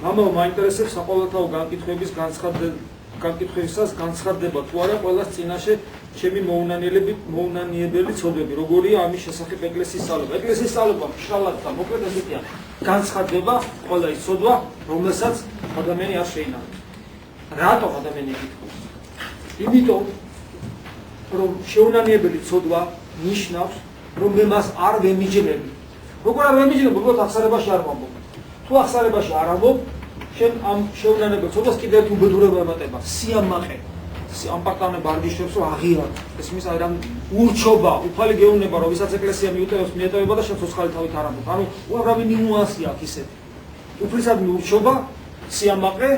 მამაო მაინტერესებს საყოველთაო განკითხვისას განცხადდება თუ არა ყველას წინაშე ჩემი მოუნანიებელი ცოდვები, როგორია ამის შესახებ ეკლესიის სწავლება. ეკლესიის სწავლება მშრალად და მოკლედ ესეთია. განცხადდება ყველა ის ცოდვა, რომელსაც ადამიანი არ შეინარჩუნებს. რატომ ადამიანი ეკითხავს? იმიტომ რომ შეუნანიებელი ცოდვა ნიშნავს რომ მე მას არ ვემიჯნები. როგორ არ ვემიჯნებ, უბრალოდ ახსარებაში არ ვამბობ. თუ ახსარებაში არ ამბობ, შენ ამ შეუნანიებელ ცოდვას კიდევ ერთ უბედურება ემატება, სიამაყე. ამ პარტანება არ გიშევს რომ აღიარა. ეს მის ამ ურჩობა, უფალი გეუბნება რომ ვისაც ეკლესია მიუტევებს, მიეტოვება და შენ ცოცხალი თავით არ ამბობ. ანუ უამრავი ნიუანსი აქვს ისეთი. უფლისადმი ურჩობა, სიამაყე,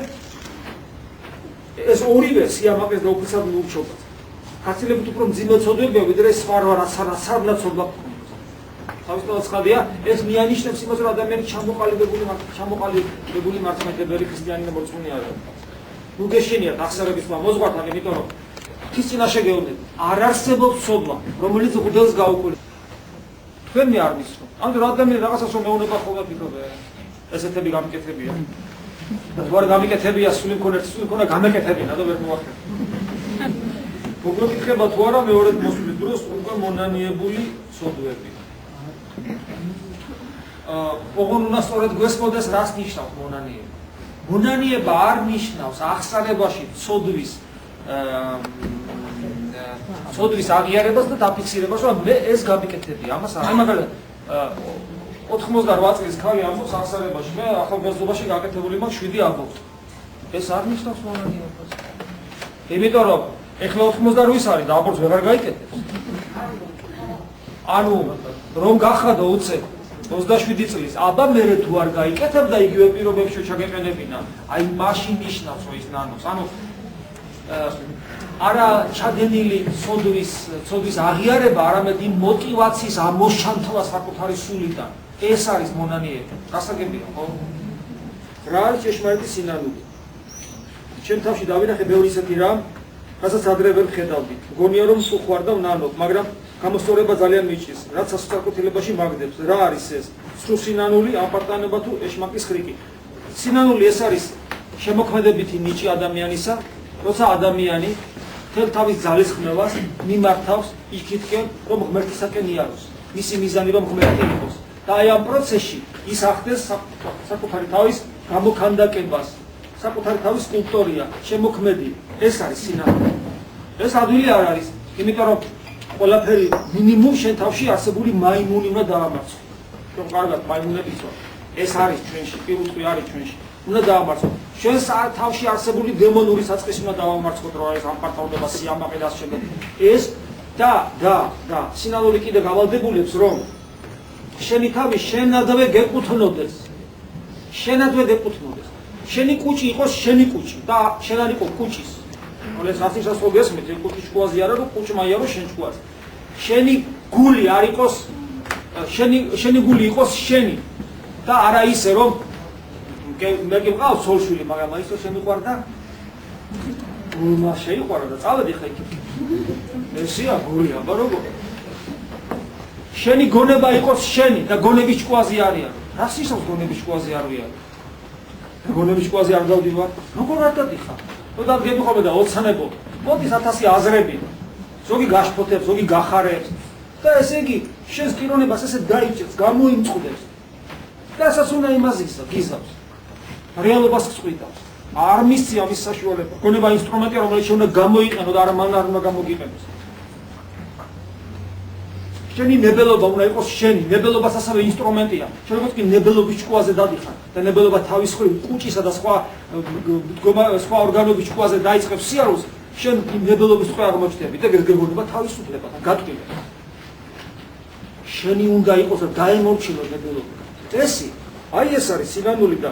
ეს ორივე სიამაყეს და უფლისადმი ურჩობა. ხაცილებით უფრო მძიმე ცოდვებია, ვიდრე სხვა სარნად ცოდვა. თავისთავად ცხადია, ეს მიანიშნებს იმას, რომ ადამიანი ჩამოყალიბებული მართლმადიდებელი ქრისტიანი და მორწმუნე არ არის. ნუ გეშინიათ ახსარების მოზღვართან, იმიტომ რომ ღვთის წინაშე გეუბნები, არ არსებობს ცოდვა, რომელიც მღვდელს გაუკვირდება. თქვენ მე არ მისცნობ. ანუ რა ადამიანი რაღაცას რომ მეუნება ხოლმე ფიქრობ, ესეთები გამიკეთებია. და თუ არ გამიკეთებია, სული მქონდა გამეკეთებინა და ვერ მოახერხე. მოგეკითხება თუ არა მეორედ მოსვლის დროს უკვე მონანიებული ცოდვები. ოღონ უნდა სწორედ გვესმოდეს რას ნიშნავს მონანიება. მონანიება არ ნიშნავს ახსარებაში ცოდვის აღიარებას და დაფიქსირებას, რომ მე ეს გამიკეთებია. ამას არ. აი მაგალითად 88 წლის ქალი ამბობს ახსარებაში, მე ახალგაზრდობაში გაკეთებული მაქვს 7 აბორტი. ეს არ ნიშნავს მონანიებას. იმიტომ რომ ეხლა 88 არის და აბორტს ვეღარ გაიკეთებს. ანუ რომ გახადო უცებ 27 წლის, აბა მე თუ არ გაიკეთებ და იგივე პირობებში ჩაგეყენებინა, აი მაშინ ნიშნავს რომ ის ნანობს. ანუ არა ჩადენილი ცოდვის აღიარება, არამედ იმ мотиваციის ამოშანთლა საკუთარი სულიდან. ეს არის მონანიება. გასაგებია, ხო? რა არის ჭეშმარიტი სინანული? ჩემ თავში დავინახე ბევრი ისეთი რამ, რასაც ადრე ვერ ხედავდი. მგონია რომ სულ ხარ და ვნანობ, მაგრამ გამოსწორება ძალიან მიჭირს. რაც სასწრაფოთელებაში მაგდებს. რა არის ეს? სრულ სინანული, აპარტანება თუ ეშმაკის ხრიკი. სინანული ეს არის შემოქმედებითი ნიჭი ადამიანისა, როცა ადამიანი თელ თავის ძალისხმევას მიმართავს იქითკენ, რომ ღმერთისაკენ იაროს. მისი მიზანი რომ ღმერთი იყოს. და აი ამ პროცესში ის ახდენს საკუთარი თავის გამოქანდაკებას, საკუთარი თავის სკულპტორია, შემოქმედი. ეს არის სინანული. ეს ადვილი არ არის, იმიტომ რომ ყველაფერი მინიმუმ შენ თავში არსებული მაიმუნი უნდა დაამარცხო. რომ კარგად მაიმუნების ვარ. ეს არის ჩვენში, პირუტყვი არის ჩვენში. უნდა დაამარცხო. შენ თავში არსებული დემონური საწყისი უნდა დაამარცხოთ, რომ ეს ამპარტავდება სიამაყე და შემდეგ. ეს და სინანული კიდე გავალდებულებს, რომ შენი თავი შენადვე გეკუთვნოდეს. შენადვე გეკუთვნოდეს. შენი კუჭი იყოს შენი კუჭი და შენ არ იყო კუჭის. ეს რაც ის ასე გესმით, ეს კუჭი შუაზე არა, რომ კუჭმა იარო შენ შუაზე. შენი გული არ იყოს, შენი გული იყოს შენი და არა ისე რომ მე გიყავს სოლშვილი, მაგრამ ისო შემიყვარდა გულმა შეიყვარა და წავედი ხა იქ. ესია გული, აბა როგორ? შენი გონება იყოს შენი და გონების ჭკუაზე არიან. რას ისოს გონების ჭკუაზე არ ვიარ? გონების ჭკუაზე არ გავდივარ? როგორ არ დადიხარ? და გებიხობ და ოცნებო. მოდის 1000 აზრები. ზოგი გაშფოთებს, ზოგი გახარებს. და ესე იგი, შენს პიროვნებას ესე დაიჭერს, გამოიმწყდებს. და ასაც უნდა იმაზისა, გიზავს. რეალობას წყვიტავს. არ მისცია მის საშუალება. გონება ინსტრუმენტია, რომელიც უნდა გამოიყენო და არა მან არ უნდა გამოგიყენოს. შენი ნებელობა უნდა იყოს შენი, ნებელობას ასევე ინსტრუმენტია. შეიძლება კი ნებელობის ჭკუაზე დადიხარ და ნებელობა თავის მხრივ კუჭისა და სხვა ორგანოების ჭკუაზე დაიწყებს სიარულს, შენ ნებელობის ჭკუა აღმოჩნდები და გეგმება თავისუფლება და გატკბება. შენი უნდა იყოს და დაემორჩილო ნებელობა. წესი, აი ეს არის სინანული და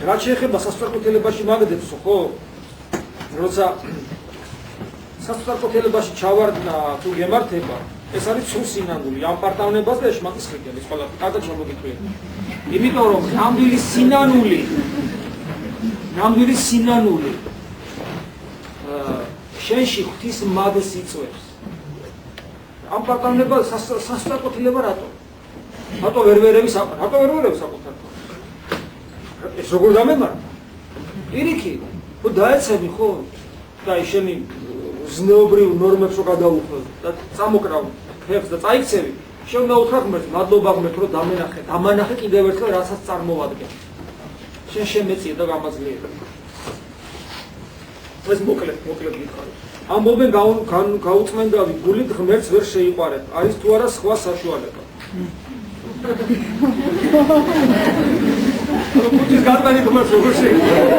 რაც შეეხება სასწრაფოთელებაში მაგდებს, ხო? როცა სასწრაფოთელებაში ჩავარდნა თუ გემართება, ეს არის სულ სინანული, ამ პარტავნებას და ეშმაკის ხრიკების ყველა კარგად შემოგიყვება. იმიტომ რომ ნამდვილი სინანული შენში ღვთის მადს იწვევს. ამ პარტავნებას სასწრაფოთელება რატო? რატო ვერ ვერები საკუთარ? ეს როგორ დამემართა? პირიქი, ხო დაეცემი ხო? და შენი ზნეობრივ ნორმებს რო გადაუხო და წამოკრავ ფეხს და წაიქცევი. შენ დაუთხრა ღმერთს, მადლობა ღმერთ, რომ დამანახე კიდევ ერთხელ რასაც წარმოვადგენ. შენ შემეწია და გამაძლიერე. ეს მოკლედ გითხარი. ამბობენ გაუწმენდავი გულით ღმერთს ვერ შეიყვარებ. არის თუ არა სხვა საშუალება. Putis gadbani ღმერთს როგორ შეიყვარებ?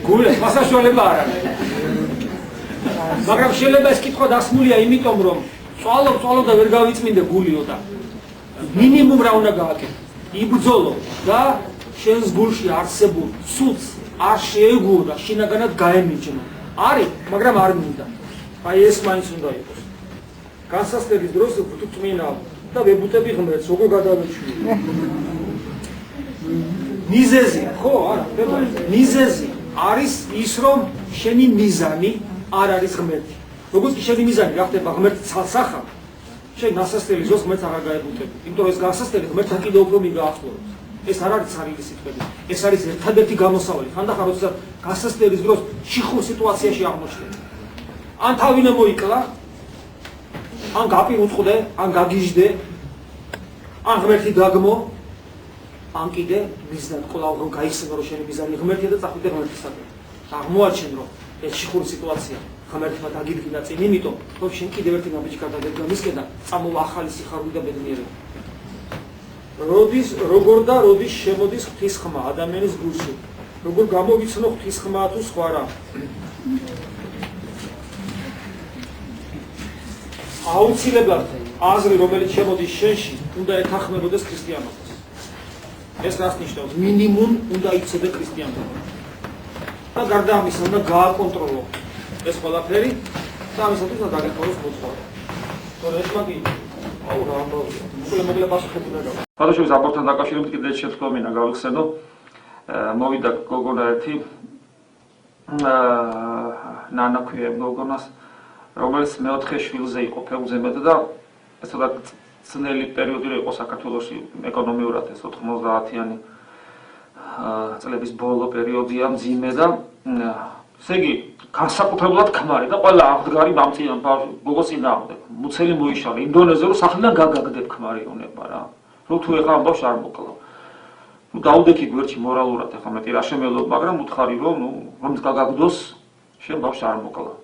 გული საშუალება არ არის. მაგრამ შეიძლება ეს კითხვა დასმულია იმიტომ რომ წვალო და ვერ გავიწმინდე გულიო და მინიმუმ რა უნდა გააკეთო? იბრძოლო და შენს გულში არსებულ ცუდს არ შეეგუო და შინაგანად გაემიჯნო. არის, მაგრამ არ მინდა. აი ეს მაინც უნდა იყოს. განსასწრების დროს ვთუწმინავ და ვებუტები ღმერთს, როგორ გადავეჩვი. მიზეზი, ხო, არა, მიზეზი არის ის რომ შენი მიზანი არ არის ღმერთი. როგორც კი შენი მიზანი გახდება ღმერთს ცალსახა, შენ განსასწრების დროს ღმერთს აღარ გაებუტები. იმიტომ რომ ეს განსასწრები ღმერთთან კიდევ უფრო მიგაახლოვებს. ეს არ არის ცარილის სიტყვები. ეს არის ერთადერთი გამოსავალი. ხანდახან როდესაც განსასწრების დროს შიხურ სიტუაციაში აღმოჩნდება. ან თავინე მოიკლა, ან გაპირუწყდე, ან გაგიჟდე, ან ღმერთი დაგმო, ან კიდე მიზნად კვლავ რომ გაიხსენო რომ შენი მიზანი ღმერთია და წახვიდე ღმერთისაკენ. აღმოაჩენ რომ ეს შიხური სიტუაცია ღმერთმა დაგიდგინა წინ, იმიტომ რომ შენ კიდევ ერთი ნაბიჯი გადაგებდა მისკენ და წამოვა ახალი სიხარული და ბედნიერება. როდის შემოდის ღვთის ხმა ადამიანის გულში? როგორ გამოვიცნო ღვთის ხმა თუ სხვა რა? აუცილებლად აზრი რომელიც შემოდის შენში უნდა ეთანხმებოდეს ქრისტიანობას. ეს რას ნიშნავს? მინიმუმ უნდა იცოდე ქრისტიანობა. და გარდა ამისა უნდა გააკონტროლო ეს ყველაფერი და ამისათვის უნდა დაგეყოლოს მოძღვარი. თორე ეს მაგი აუ რა ამბავია. მოკლე პასუხები უნდა გავა. ფადოშევის აბორტთან დაკავშირებით კიდევ შეთქმულა მინდა გავიხსენო. მოვიდა გოგონა ერთი ნანა ქვია გოგონას, რომელიც მეოთხე შვილზე იყო ფეხბურთელად და ეს ცოტა ძნელი პერიოდი იყო საქართველოში ეკონომიურად, ეს 90-იანი წლების ბოლო პერიოდია, მძიმე და ესე იგი განსაკუთრებულად ქმარი და ყველა აღდგარი მამწიან გოგოს წინააღმდეგ. მუცელი მოიშალა ინდონეზია რომ სახლიდან გაგაგდებ ქმარიონება რა. რომ თუ ეხლა ამ ბავშვს არ მოკლავ. ნუ დაუდექი გვერდში მორალურად ეხლა მეტი რა შემეძლო, მაგრამ უთხარი რომ რომ გაგაგდოს შენ ბავშვს არ მოკლავ.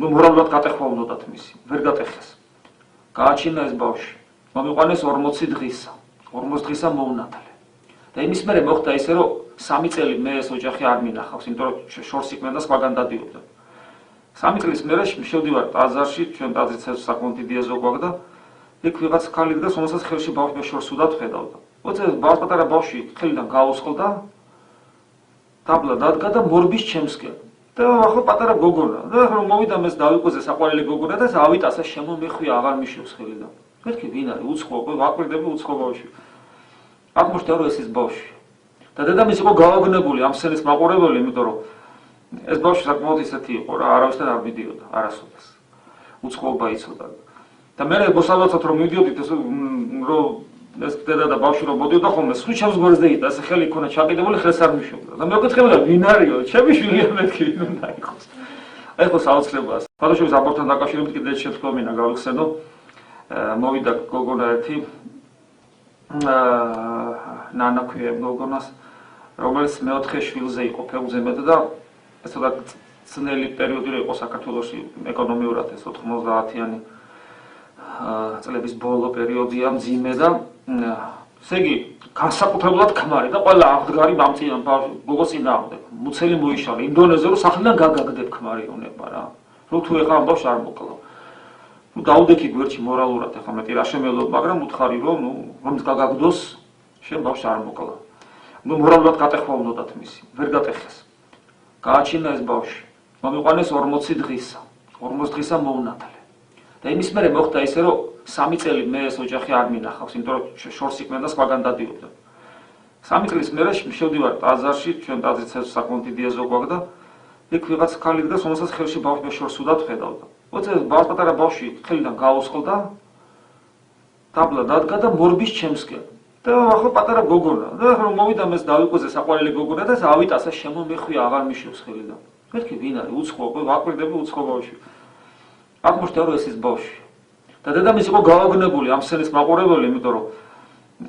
ნუ მორალურად გატეხვა უნდათ მისი, ვერ გატეხეს. გააჩინა ეს ბავშვი. მომიყვანეს 40 დღისა. 40 დღისა მოუნათლე. და იმის მერე მოხდა ისე რომ 3 წელი მე ეს ოჯახი არ მინახავს, იმიტომ რომ შორს იქნა და სხვაგან დადიოდა. 3 წლის მერე შევდივარ ტაძარში, ჩვენ ტაძრიც საკმაოდ დიდი ეზო გვაქვს და იქ ვიღაც ქალი დგას, რომელსაც ხელში ბავშვი შორს უდად ხედავდა. ოце პატარა ბავშვი ხელიდან გაუსხლდა, დაბლა დადგა და მორბის ჩემსკენ. და ახლა პატარა გოგონა. და ახლა მოვიდა მეს დავიკვეზე საყვარელი გოგონა და ავიტასა შემომეხვია აღარ მიშევს ხელიდან. მეთქი ვინ არის? უცხო, ვაკვირდები უცხო ბავშვი. აღმოჩნდა რომ ეს ბავშვი. და დედამისი იყო გავაგნებული ამ სცენის მაყურებელი, იმიტომ რომ ეს ბავშვი საკმაოდ ისეთი იყო რა, არავისთან არ მიდიოდა, არასოდეს. უცხოობა იცოდა. და მე მოსალოდოთ რომ მივიდიოდით ეს რომ ეს დედა და ბავშვი რომ მოდიოდა ხოლმე, სულ ჩემს გვერდზე დაიდა, ეს ხელი იქონა ჩაკიდებული, ხელს არ მიშობდა. და მე ვკითხებოდა ვინ არისო? ჩემი შვილია მეთქი ვინ უნდა იყოს. აი ხო საოცრებაა. ფადოშევის აბორტთან დაკავშირებით კიდევ შეთქმულა მინდა გავიხსენო. მოვიდა გოგონა ერთი ნანა ქვია გოგონას, რომელიც მეოთხე შვილზე იყო ფეხბურთელად და ეს ცოტა ძნელი პერიოდი იყო საქართველოში ეკონომიურად, ეს 90-იანი წლების ბოლო პერიოდია, მძიმე და ესე იგი განსაკუთრებულად ქმარი და ყველა აღდგარი მამწიან გოგოს წინააღმდეგ. მუცელი მოიშალა ინდონეზია რომ სახლიდან გაგაგდებ ქმარიონება რა. რომ თუ ეხლა ამ ბავშვს არ მოკლავ. ნუ დაუდექი გვერდში მორალურად ეხლა მეტი რა შემეძლო, მაგრამ უთხარი რომ რომ გაგაგდოს შენ ბავშვს არ მოკლავ. ნუ მორალურად გატეხვა უნდათ მისი, ვერ გატეხეს. გააჩინა ეს ბავშვი. მომიყვანეს 40 დღისა. 40 დღისა მოუნათლე. და იმის მერე მოხდა ისე რომ 3 წელი მე ეს ოჯახი არ მინახავს, იმიტომ რომ შორს იქნა და სხვაგან დადიოდა. 3 წლის მერე შევდივარ ტაძარში, ჩვენ ტაძრიც საკმაოდ დიდი ეზო გვაქვს და იქ ვიღაც ქალი დგას, რომელსაც ხელში ბავშვი შორს უდად ხედავდა. ოце პატარა ბავშვი ხელიდან გაუსხლდა, დაბლა დადგა და მორბის ჩემსკენ. და ახლა პატარა გოგონა და ახლა მოვიდა მეც დავიკვეზე საყვარელი გოგონა და ავიტასა შემომეხვია აღარ მიშევს ხელიდან. მეთქი ვინ არის უცხო, ვაკვირდები უცხო ბავშვი. აქ მოხდა რომ ეს ბავშვი. და დედამისი იყო გავაგნებული ამ სცენის მაყურებელი, იმიტომ რომ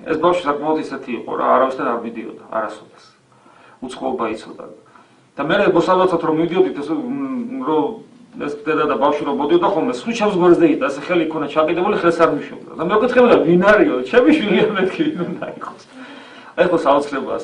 ეს ბავშვი საკმაოდ ისეთი იყო რა, არავისთან არ მიდიოდა, არასოდეს. უცხოობა იცოდა. და მე მოსალოცოთ რომ მიდიოდით ეს რომ ეს დედა და ბავშვი რომ მოდიოდა ხოლმე, სულ ჩემს გვერდზე იყო, ეს ხელი იქონა ჩაკიდებული, ხელს არ მიშობდა. და მე ვკითხებოდა ვინ არისო, ჩემი შვილია მეთქი ვინ უნდა იყოს. აი ხო საოცრებაა.